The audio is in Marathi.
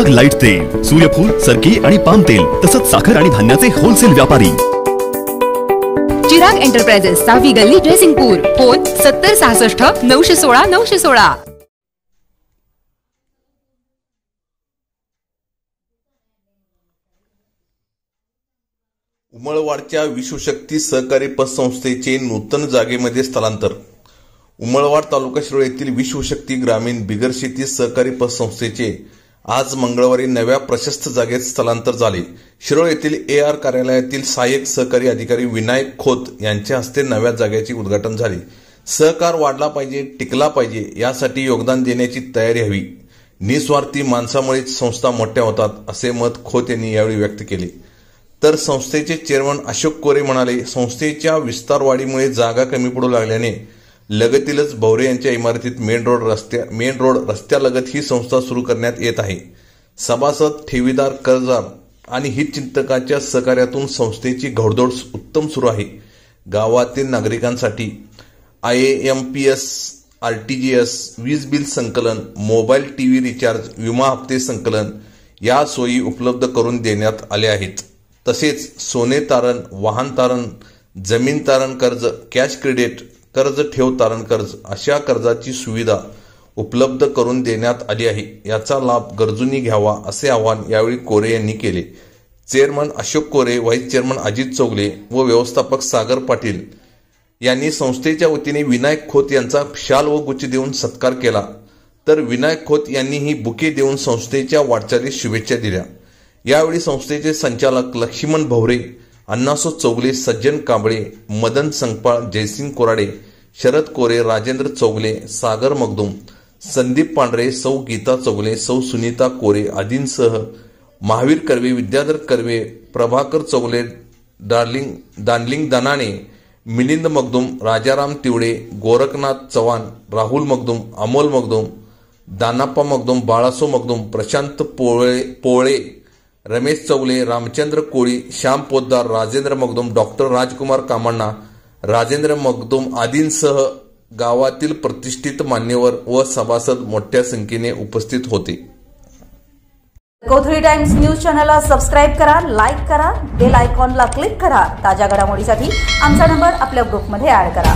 चिराग लाईट तेल, सूर्यफूल, सरकी आणि पाम तेल तसंच साखर आणि धान्याचे होलसेल व्यापारी। चिराग एंटरप्राइजेस, 6वी गल्ली, जयसिंगपूर। फोन 7066 916 916। उमळवाडच्या विश्वशक्ती सहकारी पतसंस्थेचे नूतन जागेमध्ये स्थलांतर। उमळवाड तालुका शिरोळ येथील विश्वशक्ती ग्रामीण बिगर शेती सहकारी पतसंस्थेचे आज मंगळवारी नव्या प्रशस्त जागेत स्थलांतर झाले। शिरोळ येथील AR कार्यालयातील सहाय्यक सहकारी अधिकारी विनायक खोत यांच्या हस्ते नव्या जागेचे उद्घाटन झाले। सहकार वाढला पाहिजे, टिकला पाहिजे, यासाठी योगदान देण्याची तयारी हवी। निस्वार्थी माणसामुळेच संस्था मोठ्या होतात, असे मत खोत यांनी यावेळी व्यक्त केले। तर संस्थेचे चेअरमन अशोक कोरे म्हणाले, संस्थेच्या विस्तारवाढीमुळे जागा कमी पडू लागल्याने लगतीलच भवरे यांच्या इमारतीत मेन रोड रस्त्यालगत ही संस्था सुरू करण्यात येत आहे। सभासद, ठेवीदार, कर्जदार आणि हितचिंतकांच्या सहकार्यातून संस्थेची घोडदौड उत्तम सुरू आहे। गावातील नागरिकांसाठी IAMPS, RTGS, वीज बिल संकलन, मोबाईल TV रिचार्ज, विमा हप्ते संकलन या सोयी उपलब्ध करून देण्यात आल्या आहेत। तसेच सोने तारण, वाहन तारण, जमीन तारण कर्ज, कॅश क्रेडिट, कर्ज ठेव तारण कर्ज अशा कर्जाची सुविधा उपलब्ध करून देण्यात आली आहे। याचा लाभ गरजूंनी घ्यावा, असे आवाहन यावेळी कोरे यांनी केले। चेअरमन अशोक कोरे, व्हाईस चेअरमन अजित चौगले व व्यवस्थापक सागर पाटील यांनी संस्थेच्या वतीने विनायक खोत यांचा शाल व गुच्छ देऊन सत्कार केला। तर विनायक खोत यांनीही बुके देऊन संस्थेच्या वाटचालीस शुभेच्छा दिल्या। यावेळी संस्थेचे संचालक लक्ष्मण भवरे, अण्णासो चौगले, सज्जन कांबळे, मदन संगपाळ, जयसिंग कोराडे, शरद कोरे, राजेंद्र चौगले, सागर मगदूम, संदीप पांढरे, सौ गीता चौगले, सौ सुनीता कोरे आदींसह महावीर कर्वे, विद्याधर कर्वे, प्रभाकर चौगले, दानलिंग दनाणे, मिलिंद मगदूम, राजाराम तिवडे, गोरखनाथ चव्हाण, राहुल मगदूम, अमोल मगदूम, दानाप्पा मगदूम, बाळासो मगदूम, प्रशांत पोळे, रमेश चौगले, रामचंद्र कोळी, श्याम पोद्दार, राजेंद्र मगदूम, डॉक्टर राजकुमार कामण्णा, राजेंद्र मगदूम आदींसह गावातील प्रतिष्ठित मान्यवर व सभासद मोठ्या संख्येने उपस्थित होते। कोथळी टाइम्स न्यूज चॅनलला सबस्क्राइब करा, लाईक करा, बेल आयकॉनला क्लिक करा। ताज्या घडामोडीसाठी आमचा नंबर आपल्या ग्रुपमध्ये ऍड करा।